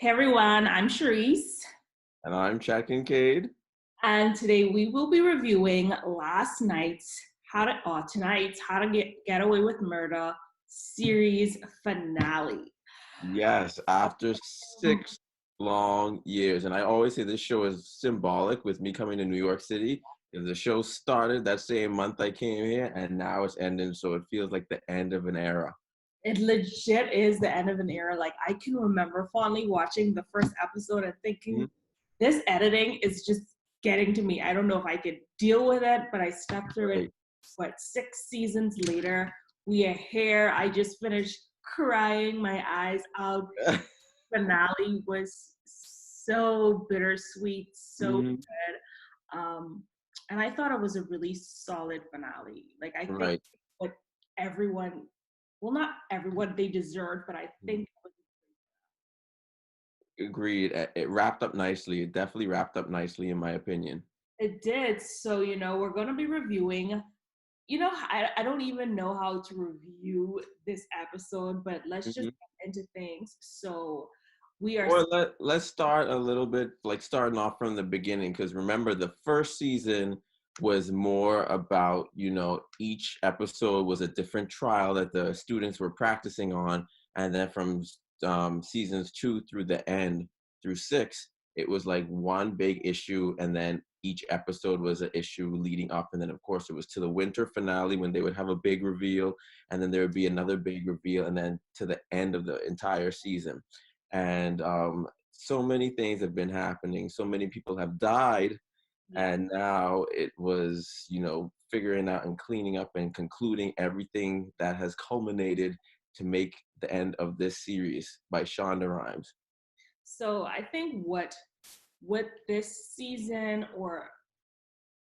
Hey everyone, I'm Sherice, And I'm Chad Kincaid. and today we will be reviewing last night's tonight's How to Get Away with Murder series finale. Yes, after 6 long years. And I always say this show is symbolic with me coming to New York City. Because the show started that same month I came here, and now it's ending. So it feels like the end of an era. It legit is the end of an era. Like I can remember fondly watching the first episode and thinking, Mhm. this editing is just getting to me. I don't know if I could deal with it, but I stuck through it. Right. What, 6 seasons later, we are here. I just finished crying my eyes out. Finale was so bittersweet, so Mhm. good. And I thought it was a really solid finale. Like I think Right. what everyone, well, not everyone they deserved, but I think Agreed. It wrapped up nicely. It definitely wrapped up nicely, in my opinion. it did. So, we're going to be reviewing. I don't even know how to review this episode, but let's just Mhm. get into things. So, we are, Or let's start a little bit like starting off from the beginning, because remember the first season was more about, each episode was a different trial that the students were practicing on, and then from seasons 2 through the end through 6, it was like one big issue, and then each episode was an issue leading up, and then of course it was to the winter finale when they would have a big reveal, and then there would be another big reveal, and then to the end of the entire season. And so many things have been happening, so many people have died, yeah. and now it was, figuring out and cleaning up and concluding everything that has culminated to make the end of this series by Shonda Rhimes. So, I think what this season or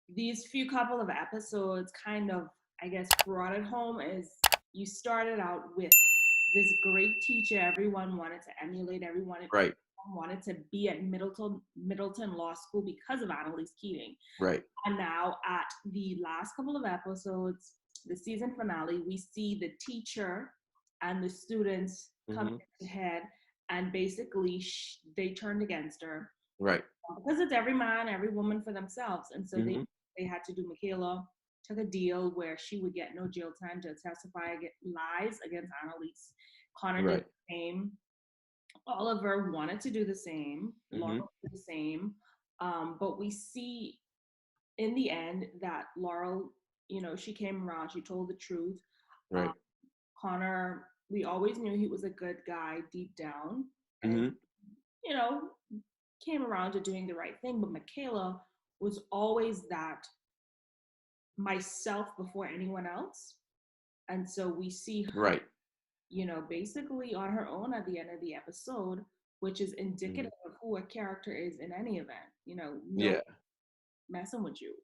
these few couple of episodes kind of, I guess, brought it home is you started out with this great teacher everyone wanted to emulate, everyone Right. wanted to be at Middleton Law School because of Annalise Keating. Right. And now at the last couple of episodes, the season finale, we see the teacher and the students come Hmm. to head, and basically they turned against her Right. because it's every man, every woman for themselves. And so they Hmm. they had to do. Michaela took a deal where she would get no jail time to testify against lies against Annalise. Connor did Right. the same. Oliver wanted to do the same. Laura Hmm. did the same. But we see in the end that Laurel, she came around. She told the truth. Um, Right. Connor, we always knew he was a good guy deep down, and Hmm. you know, came around to doing the right thing. But Michaela was always that myself before anyone else. And so we see her, Right. basically on her own at the end of the episode, which is Hmm. indicative of who a character is in any event. No Yeah. messing with you.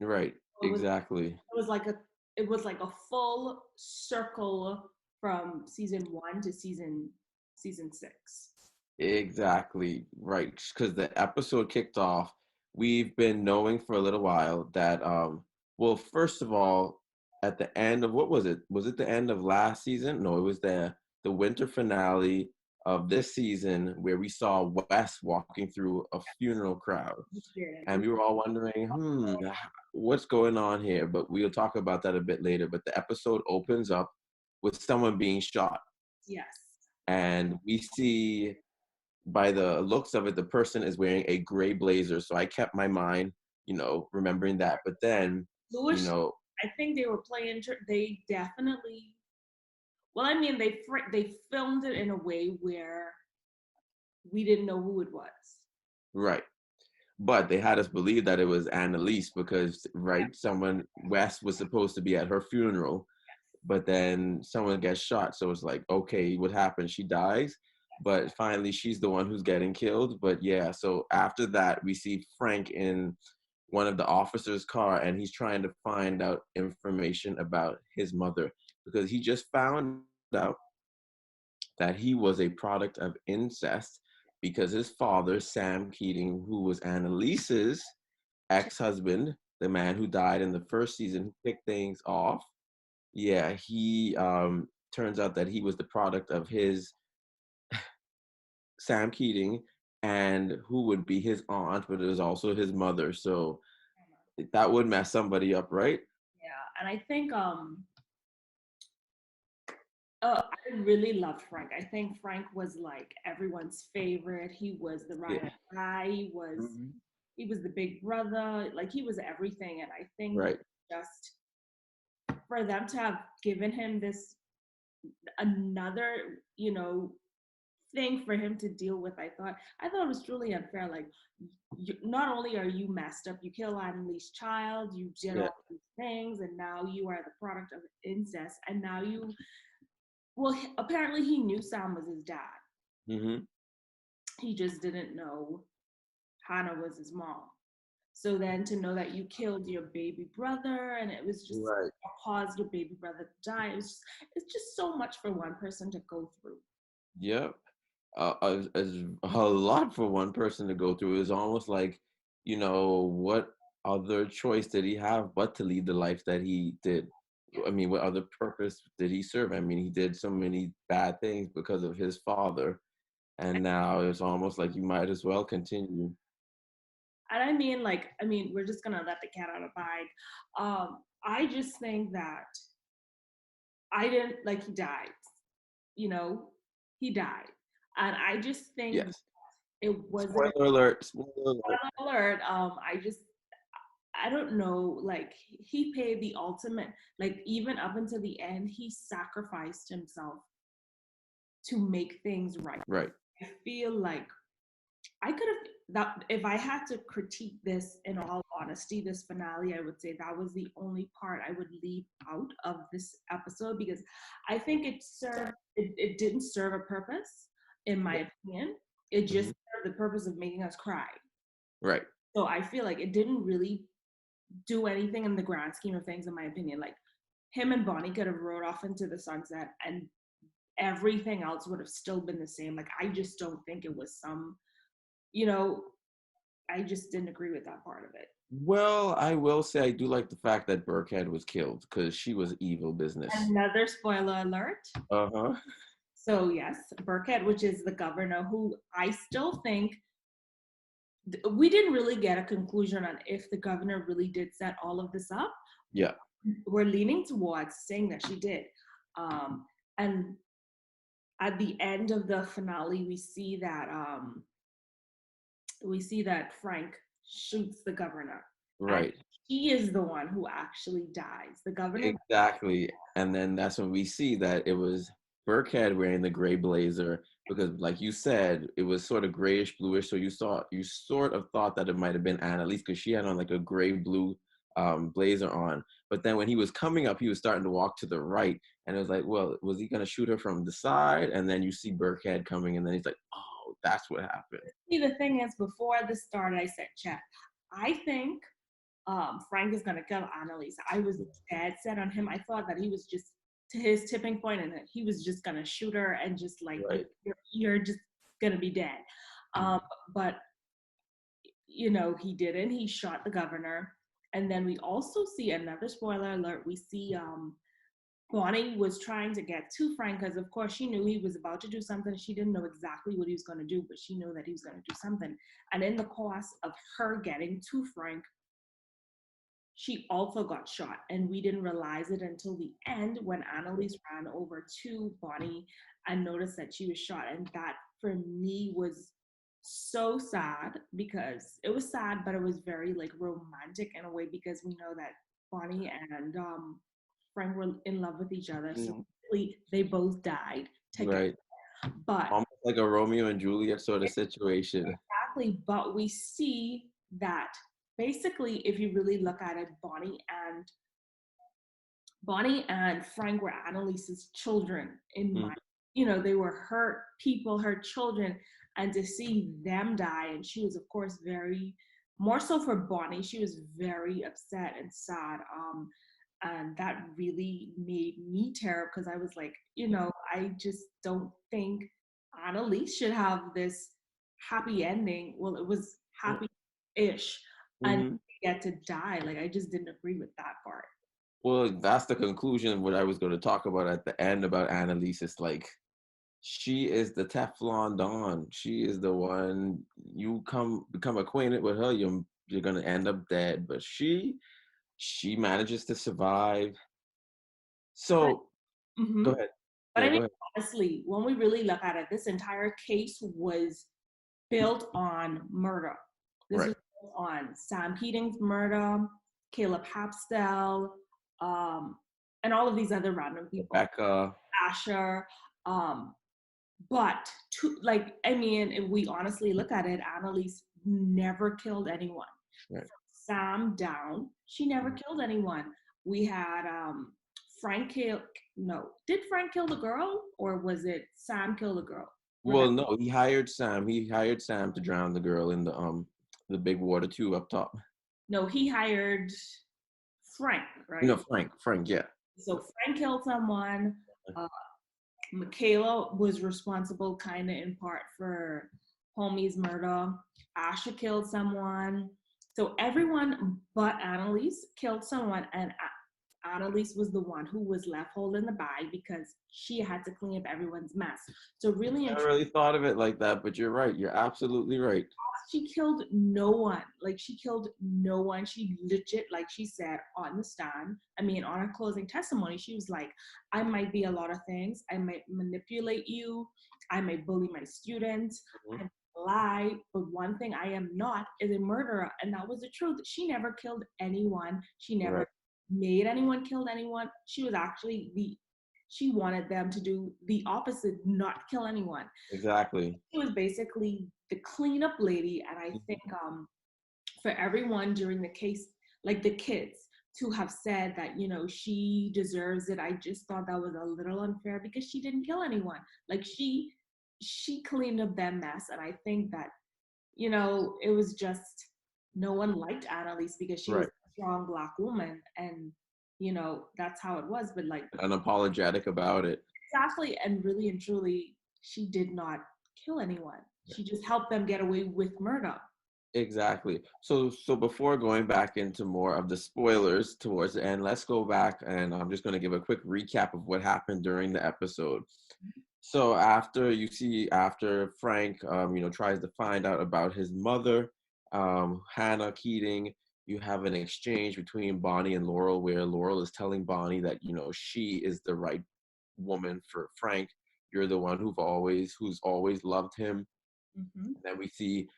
Right. It was Exactly. it was like a full circle from season 1 to season 6. Exactly right. Because the episode kicked off, we've been knowing for a little while that, well, first of all, at the end of what was it? Was it the end of last season? No, it was the winter finale of this season where we saw Wes walking through a funeral crowd, and we were all wondering, what's going on here? But we'll talk about that a bit later. But the episode opens up with someone being shot, Yes. and we see by the looks of it, the person is wearing a gray blazer. So I kept my mind, remembering that. But then, you Lewis, know, I think they were playing. They definitely. Well, I mean, they filmed it in a way where we didn't know who it was. right. But they had us believe that it was Annalise because, right, someone, Wes was supposed to be at her funeral, but then someone gets shot. So it's like, okay, what happened? She dies. But finally, she's the one who's getting killed. But yeah, so after that, we see Frank in one of the officers' car, and he's trying to find out information about his mother because he just found out that he was a product of incest because his father, Sam Keating, who was Annalise's ex-husband, the man who died in the first season, who kicked things off. Yeah, he turns out that he was the product of his Sam Keating and who would be his aunt, but it was also his mother. So that would mess somebody up, right? Yeah, and I think I really loved Frank. I think Frank was like everyone's favorite. He was the Yeah. ride or die. Mhm. He was the big brother. Like he was everything. And I think Right. just for them to have given him this another, thing for him to deal with, I thought it was truly unfair. Like, not only are you messed up, you kill Annalise's child, you did Yeah. all these things, and now you are the product of incest, and now you, well, apparently he knew Sam was his dad. Hmm. He just didn't know Hannah was his mom. So then to know that you killed your baby brother, and it was just Right. caused your baby brother to die, it's just so much for one person to go through. Yep. As a lot for one person to go through. Is almost like, what other choice did he have but to lead the life that he did? I mean, what other purpose did he serve? I mean, he did so many bad things because of his father, and now it's almost like you might as well continue. And we're just gonna let the cat out of the bag. I just think that I didn't like he died, you know, he died. And I just think Yes. it wasn't Spoiler alert. Spoiler alert. a alert. I don't know, like he paid the ultimate, like even up until the end, he sacrificed himself to make things right. Right. I feel like I could have that if I had to critique this in all honesty, this finale, I would say that was the only part I would leave out of this episode because I think it didn't serve a purpose, in my opinion. It just Hmm. served the purpose of making us cry. Right. So I feel like it didn't really do anything in the grand scheme of things, in my opinion. Like him and Bonnie could have rode off into the sunset and everything else would have still been the same. Like I just don't think it was some, you know, I just didn't agree with that part of it. Well, I will say I do like the fact that Burkhead was killed because she was evil business. Another spoiler alert. Uh-huh. So yes, Burkett, which is the governor, who I still think we didn't really get a conclusion on if the governor really did set all of this up. Yeah. We're leaning towards saying that she did. And at the end of the finale, we see that Frank shoots the governor, and Right. he is the one who actually dies. The governor. Exactly. And then that's when we see that it was Burkhead wearing the gray blazer because, like you said, it was sort of grayish bluish. So you sort of thought that it might have been Annalise because she had on like a gray blue blazer on. But then when he was coming up, he was starting to walk to the right. And it was like, well, was he going to shoot her from the side? And then you see Burkhead coming, and then he's like, oh, that's what happened. See, the thing is, before this started, I said, "Chat, I think Frank is gonna kill Annalise." I was dead set on him. I thought that he was just to his tipping point, and that he was just gonna shoot her and just like Right. you're just gonna be dead. Um, but he didn't. He shot the governor, and then we also see another spoiler alert. We see Bonnie was trying to get to Frank because, of course, she knew he was about to do something. She didn't know exactly what he was going to do, but she knew that he was going to do something. And in the course of her getting to Frank, she also got shot. And we didn't realize it until the end when Annalise ran over to Bonnie and noticed that she was shot. And that for me was so sad because it was sad, but it was very like romantic in a way because we know that Bonnie and Frank were in love with each other. So Mhm. really, they both died together. Right. But Almost like a Romeo and Juliet sort of situation. exactly, but we see that basically, if you really look at it, Bonnie and Frank were Annalise's children in Mhm. my, they were her people, her children, and to see them die, and she was, of course, very, more so for Bonnie, she was very upset and sad. And that really made me tear up because I was like, I just don't think Annalise should have this happy ending. Well, it was happy-ish, and Mhm. get to die. Like I just didn't agree with that part. Well, that's the conclusion of what I was going to talk about at the end about Annalise. It's like she is the Teflon Don. She is the one you become acquainted with her, you're gonna end up dead. But she manages to survive. But, So hmm go ahead. but Yeah, I go mean, ahead. honestly, when we really look at it, this entire case was built on murder. This Right. was built on Sam Keating's murder, Caleb Hapstel, um, and all of these other random people, Rebecca. Asher. Um, but like, I mean, if we honestly look at it, Annalise never killed anyone. Right. Sam down, she never killed anyone. We had Frank kill. No, did Frank kill the girl, or was it Sam kill the girl? Well, no, he hired Sam. He hired Sam to drown the girl in the big water tube up top. No, he hired Frank, No, right? Frank. Frank, yeah. So Frank killed someone. Uh, Michaela was responsible, kind of in part, for Homie's murder. Asha killed someone. So everyone but Annalise killed someone, and Annalise was the one who was left holding the bag because she had to clean up everyone's mess. So really I and never really thought of it like that, but you're right. You're absolutely right. she killed no one. Like, she killed no one. She legit, like she said on the stand, I mean, on her closing testimony, she was like, I might be a lot of things. I might manipulate you. I might bully my students. Mhm. I might lie. But one thing I am not is a murderer. And that was the truth. She never killed anyone. She never Right. made anyone kill anyone. She was actually she wanted them to do the opposite, not kill anyone. Exactly. She was basically the cleanup lady, and I think for everyone during the case, like the kids, to have said that, she deserves it, I just thought that was a little unfair because she didn't kill anyone. Like, she cleaned up that mess, and I think that, it was just, no one liked Annalise because she was Right. a strong Black woman, and that's how it was. But like, Unapologetic about it. exactly, and really and truly, she did not kill anyone. She just helped them get away with murder. Exactly. So before going back into more of the spoilers towards the end, let's go back and I'm just going to give a quick recap of what happened during the episode. So after Frank tries to find out about his mother, Hannah Keating, you have an exchange between Bonnie and Laurel where Laurel is telling Bonnie that she is the right woman for Frank. You're the one who's always loved him. Mm-hmm. And then we see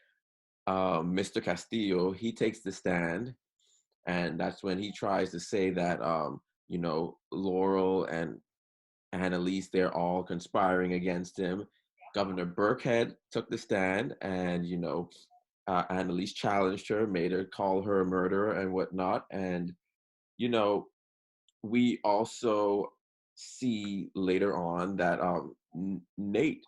Mr. Castillo, he takes the stand, and that's when he tries to say that Laurel and Annalise, they're all conspiring against him. Governor Burkhead took the stand, and Annalise challenged her, made her call her a murderer and whatnot. And you know, we also see later on that Nate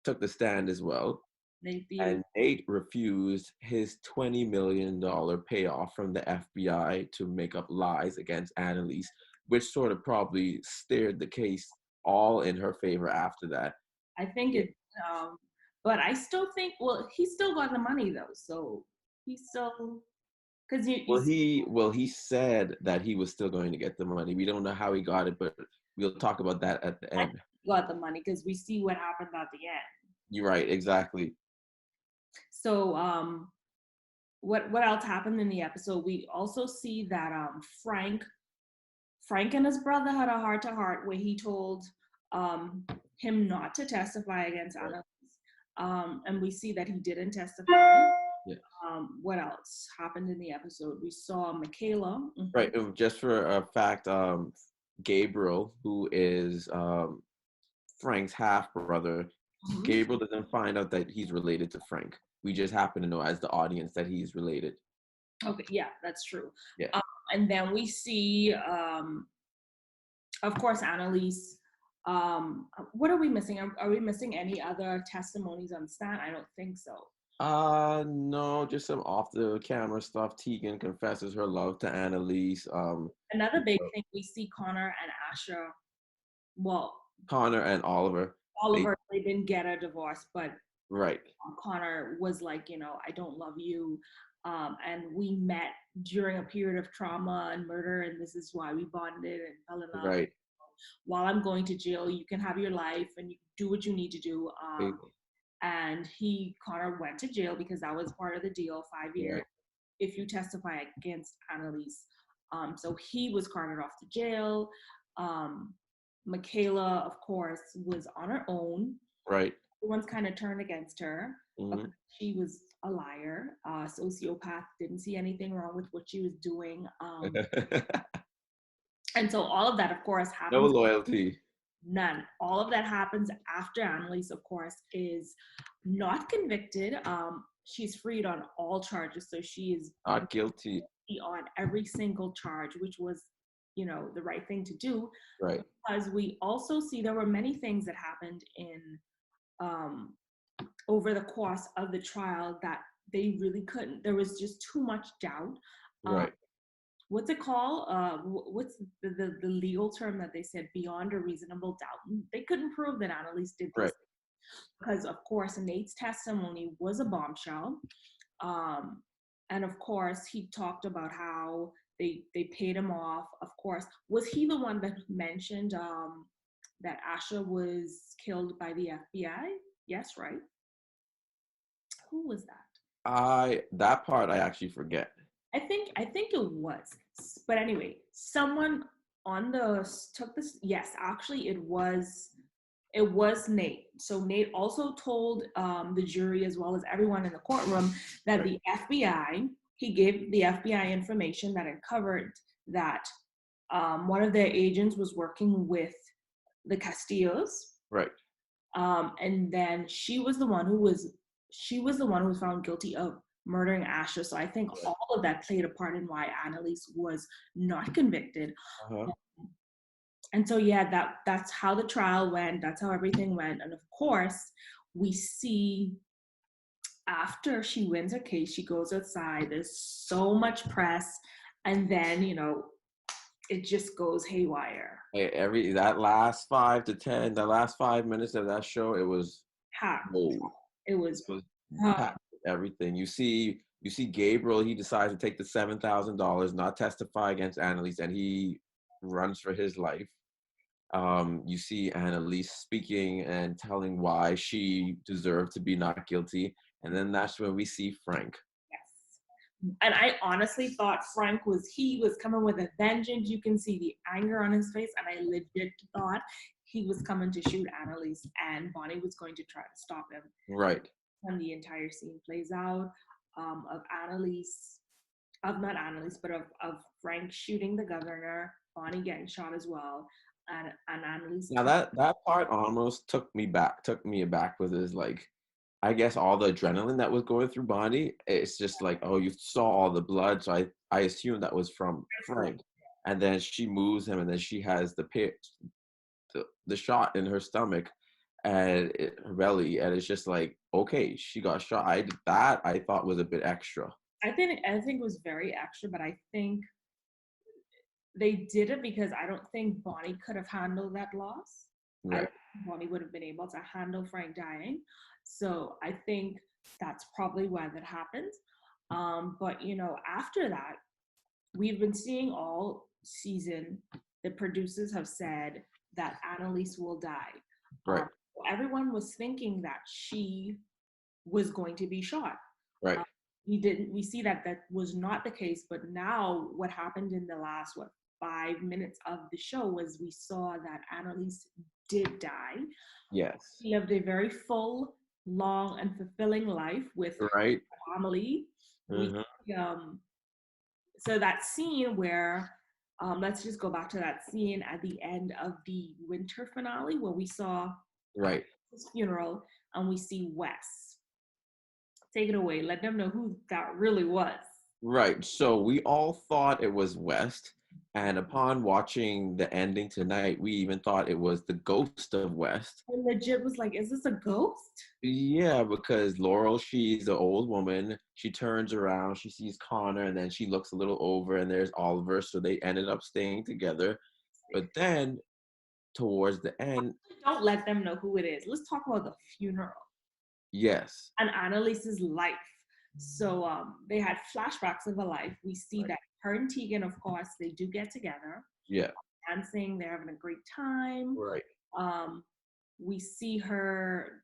took the stand as well, They feel. and Nate refused his $20 million payoff from the FBI to make up lies against Annalise, which sort of probably steered the case all in her favor after that. I think Yeah. it, um, but I still think, well, he still got the money though, so he still, because Well, he said that he was still going to get the money. We don't know how he got it, but we'll talk about that at the I end. got the money because we see what happened at the end. You're right, exactly. So, what else happened in the episode? We also see that Frank and his brother had a heart to heart where he told um, him not to testify against Right. Annalise, and we see that he didn't testify. Yeah. What else happened in the episode? We saw Michaela. Right. Just for a fact, Gabriel, who is Frank's half brother, Mhm. Gabriel doesn't find out that he's related to Frank. We just happen to know as the audience that he's related. Okay, yeah, that's true. Yeah. Um, and then we see, of course, Annalise. What are we missing? Are we missing any other testimonies on stand? I don't think so. No, just some off the camera stuff. Tegan confesses her love to Annalise. Another big thing, we see Connor and Asher. Well, Connor and Oliver. They Oliver, they didn't get a divorce, but right. Connor was like, I don't love you. And we met during a period of trauma and murder, and this is why we bonded and fell in love. Right. While I'm going to jail, you can have your life and you can do what you need to do. Okay. And Connor went to jail because that was part of the deal, 5 years Right. if you testify against Annalise. So he was carted off to jail. Michaela, of course, was on her own. Right. Everyone's kind of turned against her because Hmm. she was a liar, sociopath, didn't see anything wrong with what she was doing. And so all of that, of course, No happens. loyalty. None. All of that happens after Annalise, of course, is not convicted. She's freed on all charges, so she is Not guilty. on every single charge, which was, the right thing to do. Right. Because we also see there were many things that happened in um, over the course of the trial that they really couldn't. There was just too much doubt. Um, Right. what's it called? What's the legal term that they said beyond a reasonable doubt? They couldn't prove that Annalise did this Right. because, of course, Nate's testimony was a bombshell. Um, and of course, he talked about how they paid him off. Of course, was he the one that mentioned that Asha was killed by the FBI? Yes, right. Who was that? That part I actually forget. I think it was. But anyway, someone on the took this. Yes, actually, it was Nate. So Nate also told the jury as well as everyone in the courtroom that Right. the FBI, he gave the FBI information that uncovered that one of their agents was working with the Castillos, Right. and then she was the one who was found guilty of murdering Asha. So I think all of that played a part in why Annalise was not convicted. Uh-huh. And so yeah, that's how the trial went, that's how everything went. And of course, we see after she wins her case, she goes outside, there's so much press, and then it just goes haywire. That last 5 to 10, the last 5 minutes of that show, it was Packed. whoa. It was It was packed. packed with everything. You see Gabriel, he decides to take the $7,000, not testify against Annalise, and he runs for his life. You see Annalise speaking and telling why she deserved to be not guilty. And then that's when we see Frank. Yes. And I honestly thought Frank was coming with a vengeance. You can see the anger on his face, and I legit thought he was coming to shoot Annalise, and Bonnie was going to try to stop him. Right. When the entire scene plays out, of Annalise, of not Annalise, but of Frank shooting the governor, Bonnie getting shot as well, and Annalise. Now that part almost took me aback with his like, I guess all the adrenaline that was going through Bonnie. It's just like, oh, you saw all the blood, so I assumed that was from Frank. And then she moves him, and then she has the shot in her stomach and her belly, and it's just like, okay, she got shot. I thought was a bit extra. I think it was very extra, but I think they did it because I don't think Bonnie could have handled that loss. I don't Right. think Bonnie would have been able to handle Frank dying. So I think that's probably why that happened. But after that, we've been seeing all season the producers have said that Annalise will die. Right. Everyone was thinking that she was going to be shot. Right. Um, we see that was not the case, but now what happened in the last 5 minutes of the show was we saw that Annalise did die. Yes. She lived a very full, long, and fulfilling life with her Right. family. We Uh-huh. So that scene where let's just go back to that scene at the end of the winter finale where we saw Right. his funeral and we see Wes. Take it away. Let them know who that really was. Right. So we all thought it was West. And upon watching the ending tonight, we even thought it was the ghost of West. I legit was like, is this a ghost? Yeah, because Laurel, she's the old woman. She turns around, she sees Connor, and then she looks a little over, and there's Oliver. So they ended up staying together. But then towards the end, Don't let them know who it is. Let's talk about the funeral yes. and Annalise's life. So they had flashbacks of her life. We see Right. that her and Tegan, of course, they do get together, Yeah. dancing. They're having a great time. Right. Um, We see her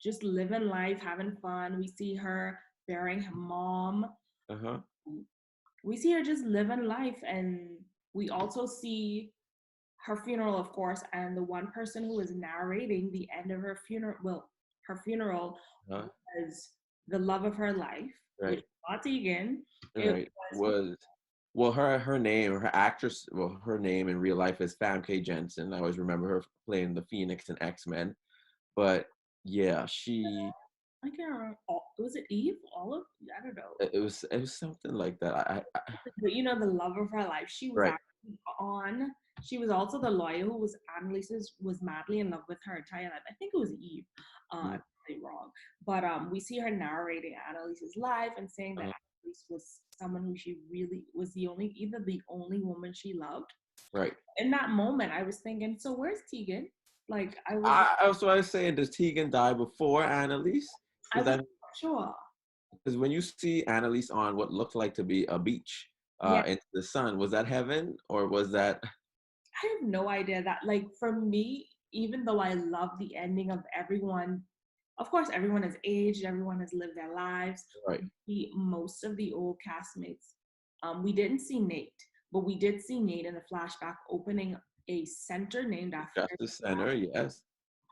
just living life, having fun. We see her burying her mom. Uh-huh. We see her just living life. And we also see her funeral, of course, and the one person who was narrating the end of her funeral, well, her funeral Uh-huh. was the love of her life, which Right. was not Tegan. It Right. was, Was well her name, her actress, well, her name in real life is Famke Jensen. I always remember her playing the Phoenix in X-Men. But yeah, she I can't remember, was it Eve? Olive? I don't know. it was something like that. But the love of her life. She was Right. actually on. She was also the lawyer who was Annalise's was madly in love with her entire life. I think it was Eve. Mm, I'm probably wrong, but we see her narrating Annalise's life and saying that uh, Annalise was someone who she really was either the only woman she loved. right. In that moment, I was thinking, so where's Tegan? Like I was, I was what I was saying, does Tegan die before Annalise? I Because was that not sure. because when you see Annalise on what looked like to be a beach Yeah, into the sun, was that heaven or was that I have no idea that, like, for me, even though I love the ending of everyone, of course, everyone has aged, everyone has lived their lives. right? Most of the old castmates, we didn't see Nate, but we did see Nate in a flashback opening a center named after Justice Center, yes.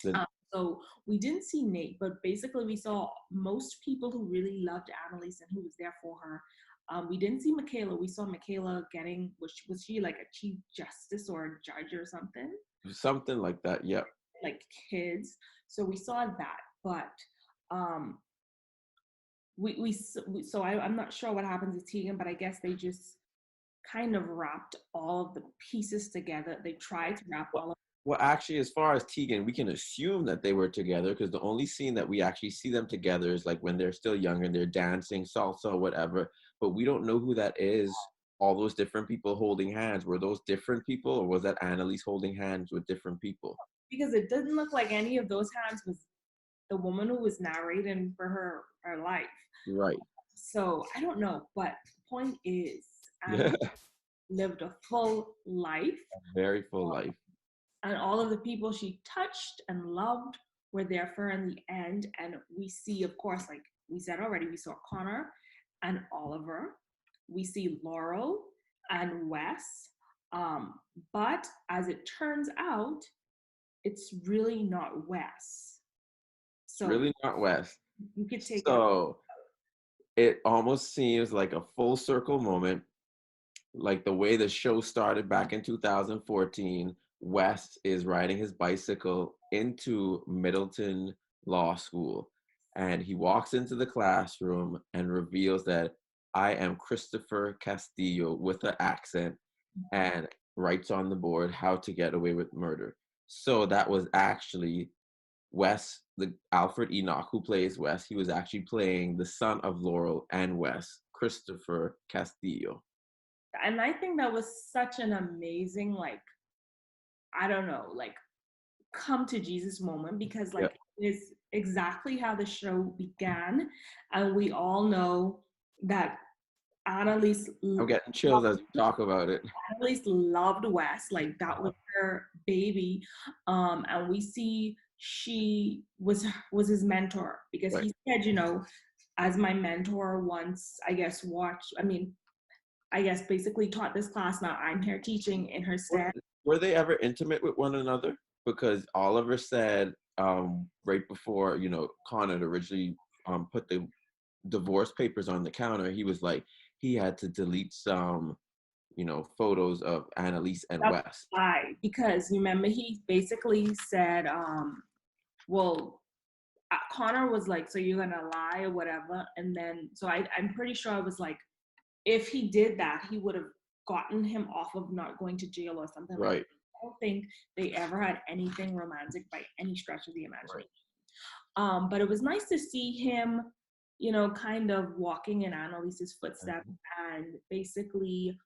The so we didn't see Nate, but basically we saw most people who really loved Annalise and who was there for her. We didn't see Michaela. We saw Michaela getting, was she like a chief justice or a judge or something? something like that. Yep. Like kids. So we saw that, but um, I'm not sure what happens to Tegan, but I guess they just kind of wrapped all of the pieces together. They tried to wrap Well, all of. well, actually, as far as Tegan, we can assume that they were together because the only scene that we actually see them together is like when they're still young and they're dancing salsa, whatever. But we don't know who that is. All those different people holding hands, were those different people, or was that Annalise holding hands with different people? Because it didn't look like any of those hands was the woman who was narrating for her life. Right. So I don't know, but the point is, Anna Yeah. lived a full life, Very full life. and all of the people she touched and loved were there for her in the end. And we see, of course, like we said already, we saw Connor and Oliver. We see Laurel and Wes. But as it turns out, it's really not Wes. It's So really not West. you could take it. So it almost seems like a full circle moment, like the way the show started back in 2014. West is riding his bicycle into Middleton Law School, and he walks into the classroom and reveals that I am Christopher Castillo with an accent, and writes on the board how to get away with murder. So that was actually Wes, the Alfred Enoch who plays Wes. He was actually playing the son of Laurel and Wes, Christopher Castillo. And I think that was such an amazing, like, I don't know, like, come to Jesus moment, because Yeah, like it is exactly how the show began. And we all know that Annalise I'm getting chills as we talk about it. Annalise loved Wes, like that Uh-huh. was her baby. And we see she was his mentor, because Right. he said, as my mentor once, I guess, I guess basically taught this class. Now I'm here teaching in her Were, stead. were they ever intimate with one another? Because Oliver said right before, Connor originally put the divorce papers on the counter, he was like, he had to delete some, photos of Annalise and That's Wes. why, because you remember he basically said, well, Connor was like, so you're gonna lie or whatever. And then, so I'm pretty sure I was like, if he did that, he would have gotten him off of not going to jail or something like that. Right. I don't think they ever had anything romantic by any stretch of the Right. imagination. But it was nice to see him, kind of walking in Annalise's footsteps. Mhm. And basically,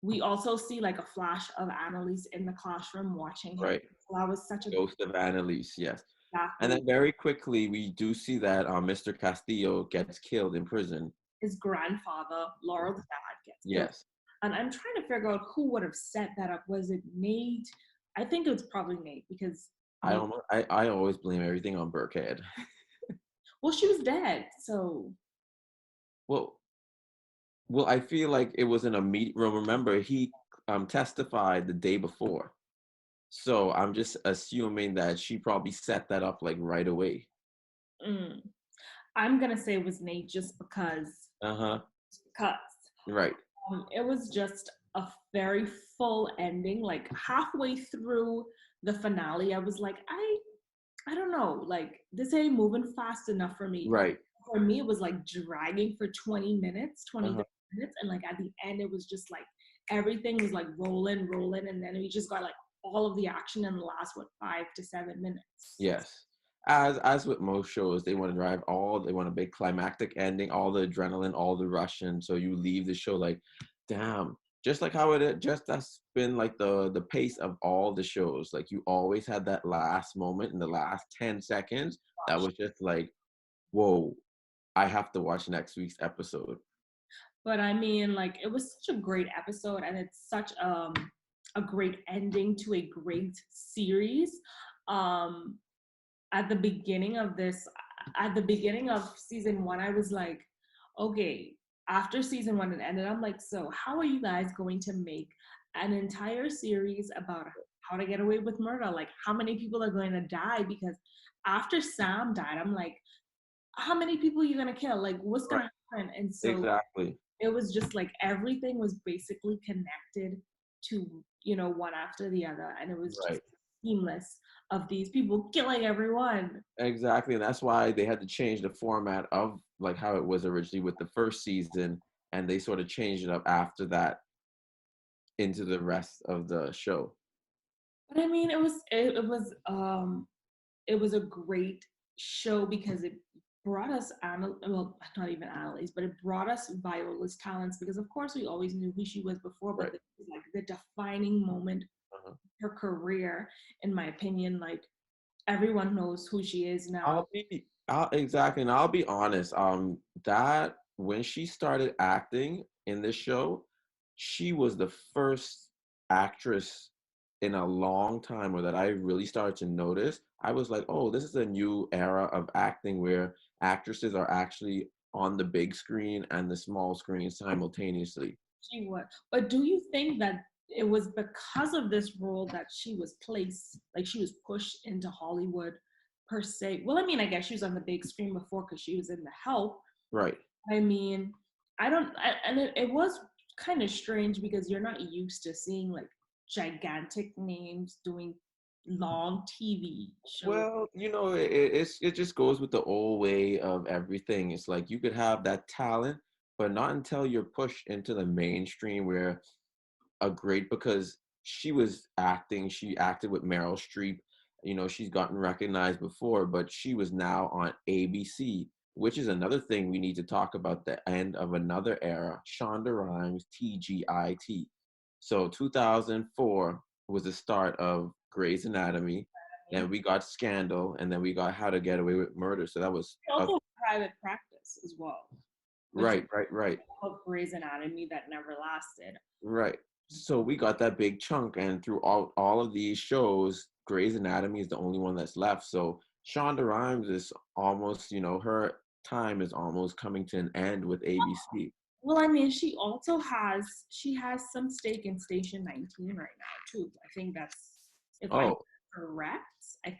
we also see like a flash of Annalise in the classroom watching him. Right. So that was such a Ghost of Annalise, yes. And exactly then very quickly, we do see that Mr. Castillo gets killed in prison. his grandfather, Laurel's dad, gets killed. Yes. And I'm trying to figure out who would have set that up. Was it Nate? I think it was probably Nate, because Me. I always blame everything on Burkhead. Well, she was dead, so Well, well, I feel like it was an immediate. Remember, he testified the day before, so I'm just assuming that she probably set that up like right away. mm, I'm gonna say it was Nate just Uh-huh. because Right. it was just a very full ending. Like halfway through the finale, I was like, I don't know, like this ain't moving fast enough for me. Right. For me, it was like dragging for 20 minutes, 20 Uh-huh. 30 minutes, and like at the end, it was just like everything was like rolling, and then we just got like all of the action in the last 5 to 7 minutes. Yes. As with most shows, they want to drive all, they want a big climactic ending, all the adrenaline, all the rush, and so you leave the show like, damn. Just like how just that's been like the pace of all the shows. Like you always had that last moment in the last 10 seconds that was just like, whoa, I have to watch next week's episode. But I mean, like it was such a great episode, and it's such a great ending to a great series. Um, at the beginning of this, at the beginning of season one, I was like, okay, after season one had ended, I'm like, so how are you guys going to make an entire series about how to get away with murder? Like, how many people are going to die? Because after Sam died, I'm like, how many people are you going to kill? Like, what's going Right. to happen? And so Exactly. it was just like everything was basically connected to, one after the other. And it was just Right. seamless of these people killing everyone. Exactly. And that's why they had to change the format of like how it was originally with the first season, and they sort of changed it up after that into the rest of the show. But I mean, it was a great show because it brought us well, not even Annalise, but it brought us Viola's talents because of course we always knew who she was before, but Right. this was like the defining moment Uh-huh. of her career, in my opinion. Like everyone knows who she is now. Exactly, and I'll be honest. That when she started acting in this show, she was the first actress in a long time, or that I really started to notice. I was like, oh, this is a new era of acting where actresses are actually on the big screen and the small screen simultaneously. She was. But do you think that it was because of this role that she was placed, like she was pushed into Hollywood per se? Well, I mean, I guess she was on the big screen before because she was in The Help. Right. I mean, I don't, and it was kind of strange because you're not used to seeing like gigantic names doing long TV shows. Well, it just goes with the old way of everything. It's like you could have that talent, but not until you're pushed into the mainstream where a great because she was acting, she acted with Meryl Streep. She's gotten recognized before, but she was now on ABC, which is another thing we need to talk about, the end of another era, Shonda Rhimes, TGIT. So 2004 was the start of Grey's Anatomy. Then we got Scandal, and then we got How to Get Away with Murder. So that was She also private practice as well, which right, right, right. of Grey's Anatomy that never lasted. Right. So we got that big chunk, and through all of these shows, Grey's Anatomy is the only one that's left. So Shonda Rhimes is almost, her time is almost coming to an end with ABC. Well, I mean, she has some stake in Station 19 right now too. I think that's, if I'm Oh, correct, I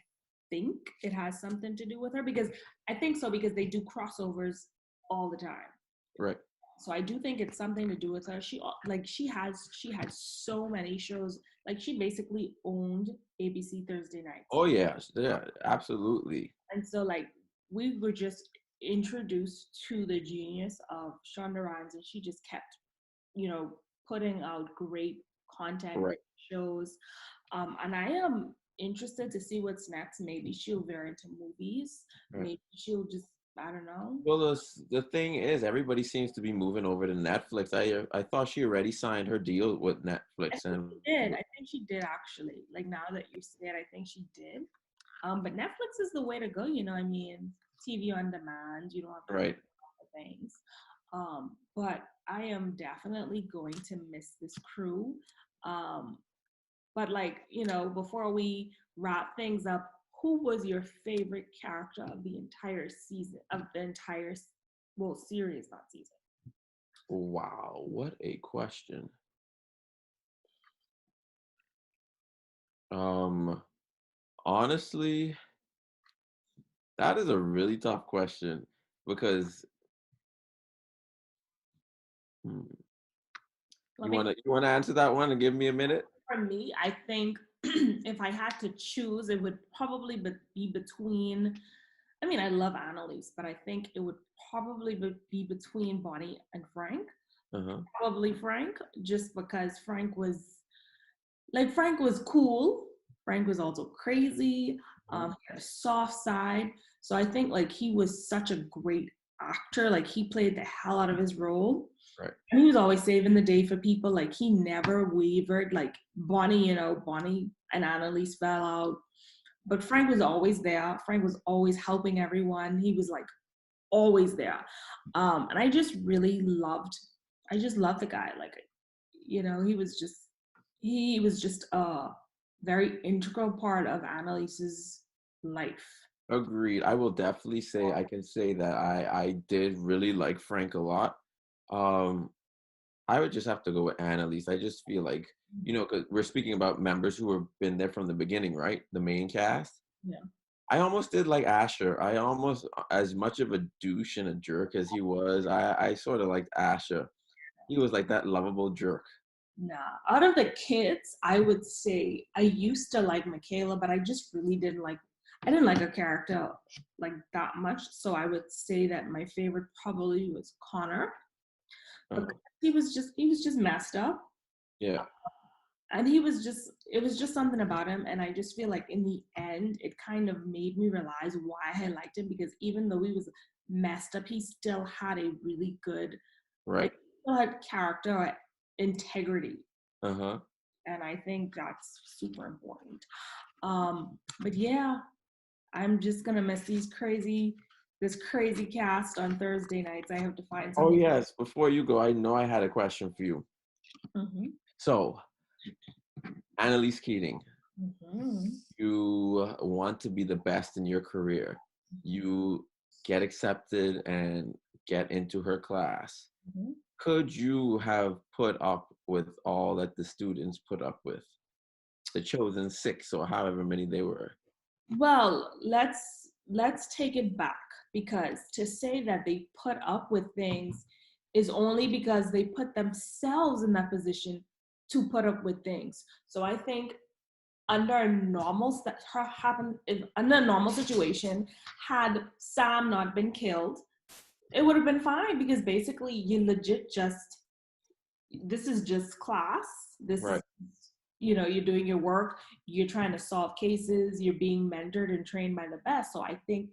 think it has something to do with her because I think so because they do crossovers all the time. right. So I do think it's something to do with her. She had so many shows. Like she basically owned ABC Thursday nights. Oh yes, yeah, absolutely. And so like we were just introduced to the genius of Shonda Rhimes, and she just kept, you know, putting out great content, Right. great shows. And I am interested to see what's next. Maybe she'll veer into movies. Right. Maybe she'll just, I don't know. Well, the thing is, everybody seems to be moving over to Netflix. I thought she already signed her deal with I Netflix, think and she did. I think she did actually. Like now that you say it, I think she did. But Netflix is the way to go. I mean, TV on demand. You don't have to pay right. for things. But I am definitely going to miss this crew. Um, but like, before we wrap things up, who was your favorite character of the entire season, of the entire, well, series, not season? Wow, what a question. Honestly, that is a really tough question because hmm, Let you wanna answer that one and give me a minute? for me, I think if I had to choose, it would probably be between. I mean, I love Annalise, but I think it would probably be between Bonnie and Frank. Uh-huh. Probably Frank, just because Frank was cool. Frank was also crazy. Uh-huh. He had a soft side. So I think like he was such a great actor. Like he played the hell out of his role. Right. And he was always saving the day for people. Like he never wavered. Like Bonnie and Annalise fell out. But Frank was always there. Frank was always helping everyone. He was like always there. And I just loved the guy. Like, he was just a very integral part of Annalise's life. Agreed. I will definitely say I can say that I did really like Frank a lot. Um, I would just have to go with Annalise. I just feel like, because we're speaking about members who have been there from the beginning, right? The main cast. Yeah. I almost did like Asher. I almost, as much of a douche and a jerk as he was, I sort of liked Asher. He was like that lovable jerk. Nah. Out of the kids, I would say I used to like Michaela, but I just really didn't like I didn't like her character like that much. So I would say that my favorite probably was Connor. Because Uh-huh. he was just messed up. Yeah, And it was just something about him. And I just feel like in the end it kind of made me realize why I liked him, because even though he was messed up, he still had a really good, like, right. still had character integrity. Uh-huh. And I think that's super important. But yeah, I'm just gonna miss this crazy cast on Thursday nights. I have to find Oh something. yes, before you go, I know I had a question for you. Mm-hmm. So, Annalise Keating, Mm-hmm. you want to be the best in your career. You get accepted and get into her class. Mm-hmm. Could you have put up with all that the students put up with? The chosen six or however many they were. Well, let's take it back, because to say that they put up with things is only because they put themselves in that position to put up with things. So I think under a under a normal situation, had Sam not been killed, it would have been fine, because basically you legit just, this is just class. This is, Right. you're doing your work, you're trying to solve cases, you're being mentored and trained by the best. So I think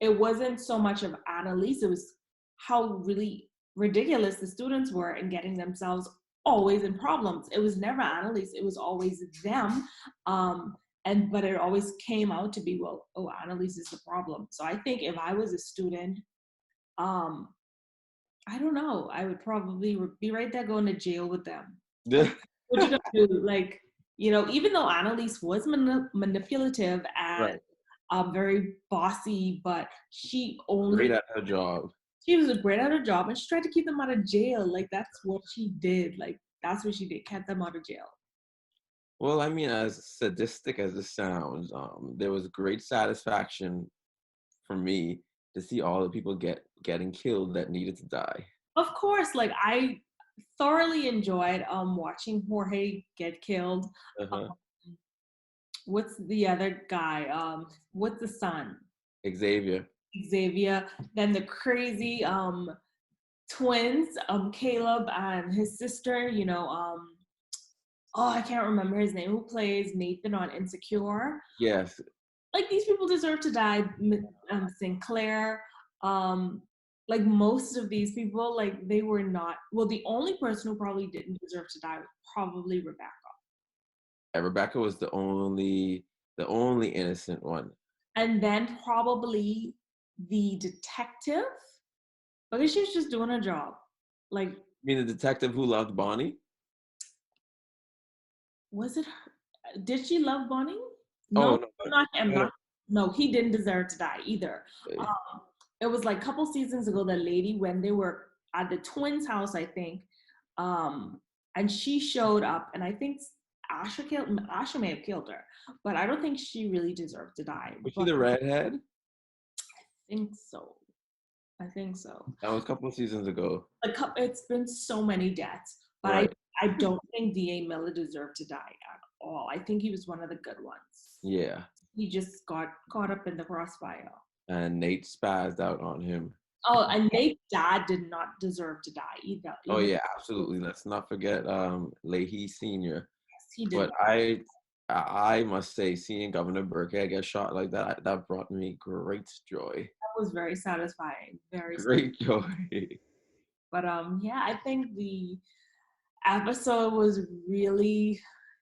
it wasn't so much of Annalise, it was how really ridiculous the students were in getting themselves always in problems. It was never Annalise, it was always them. But it always came out to be, well, oh, Annalise is the problem. So I think if I was a student, um, I don't know, I would probably be right there going to jail with them. Like, what you gonna do? Like, even though Annalise was manipulative and Right. very bossy, but Great at her job. she was great at her job, and she tried to keep them out of jail. Like, that's what she did. Like, that's what she did, kept them out of jail. Well, I mean, as sadistic as it sounds, there was great satisfaction for me to see all the people getting killed that needed to die. Of course, like I thoroughly enjoyed watching Jorge get killed. Uh-huh. What's the other guy? What's the son? Xavier. Xavier. Then the crazy twins, Caleb and his sister, oh, I can't remember his name, who plays Nathan on Insecure. Yes. Like, these people deserve to die. Sinclair, um, like most of these people, like they were not, well, the only person who probably didn't deserve to die was probably Rebecca. Rebecca was the only innocent one. And then probably the detective, because she was just doing her job. Like, You mean the detective who loved Bonnie? was it her? Did she love Bonnie? Oh No, no, not him. no, Not No, he didn't deserve to die either. Okay. It was like a couple seasons ago, the lady, when they were at the twins' house, I think, um, and she showed up, and I think Asha may have killed her, but I don't think she really deserved to die. Was she But the redhead? I think so. I think so. That was a couple of seasons ago. It's been so many deaths, but Right. I don't think D.A. Miller deserved to die at all. I think he was one of the good ones. Yeah. He just got caught up in the crossfire. And Nate spazzed out on him. Oh, and Nate's dad did not deserve to die either. Oh Even yeah, absolutely. Let's not forget Leahy Sr. he did But not. I must say, seeing Governor Burkhead get shot like that, that brought me great joy. That was very satisfying. Very satisfying. Great joy. But yeah, I think the episode was really,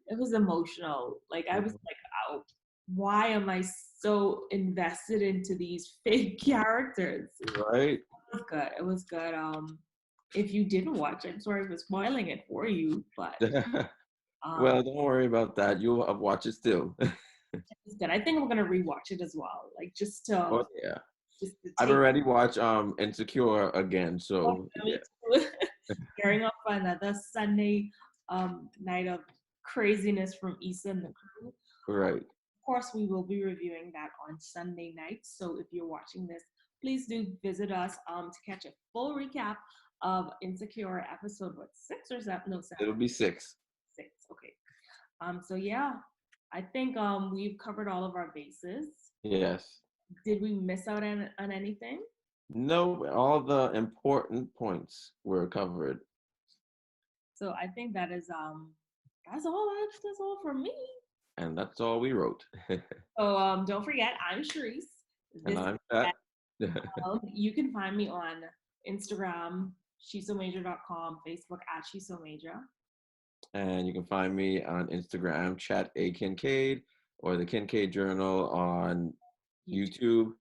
it was emotional. Like I was like, oh, why am I so invested into these fake characters? Right? It was good. It was good. If you didn't watch, I'm sorry for spoiling it for you, but Well, don't worry about that. You'll watch it still. it's good. I think I'm gonna rewatch it as well. Like Oh yeah. just to I've take already watched Insecure again, so yeah. gearing up for another Sunday night of craziness from Issa and the crew. Right. Of course, we will be reviewing that on Sunday night. So if you're watching this, please do visit us to catch a full recap of Insecure episode, what, 6 or 7? No, 7. It'll be 6. 6, okay. So yeah, I think we've covered all of our bases. Yes. Did we miss out on anything? No, all the important points were covered. So I think that's all for me. And that's all we wrote. So don't forget, I'm Sherice. And This I'm Pat. you can find me on Instagram, SHESOMAJOR.com, Facebook at SHESOMAJOR. And you can find me on Instagram, Chat A Kincaid, or the Kincaid Journal on YouTube.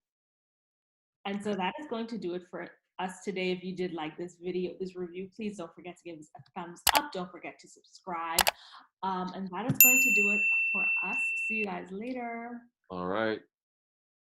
And so that is going to do it for us today. If you did like this video, this review, please don't forget to give us a thumbs up. Don't forget to subscribe. And that is going to do it for us. See you guys later. All right.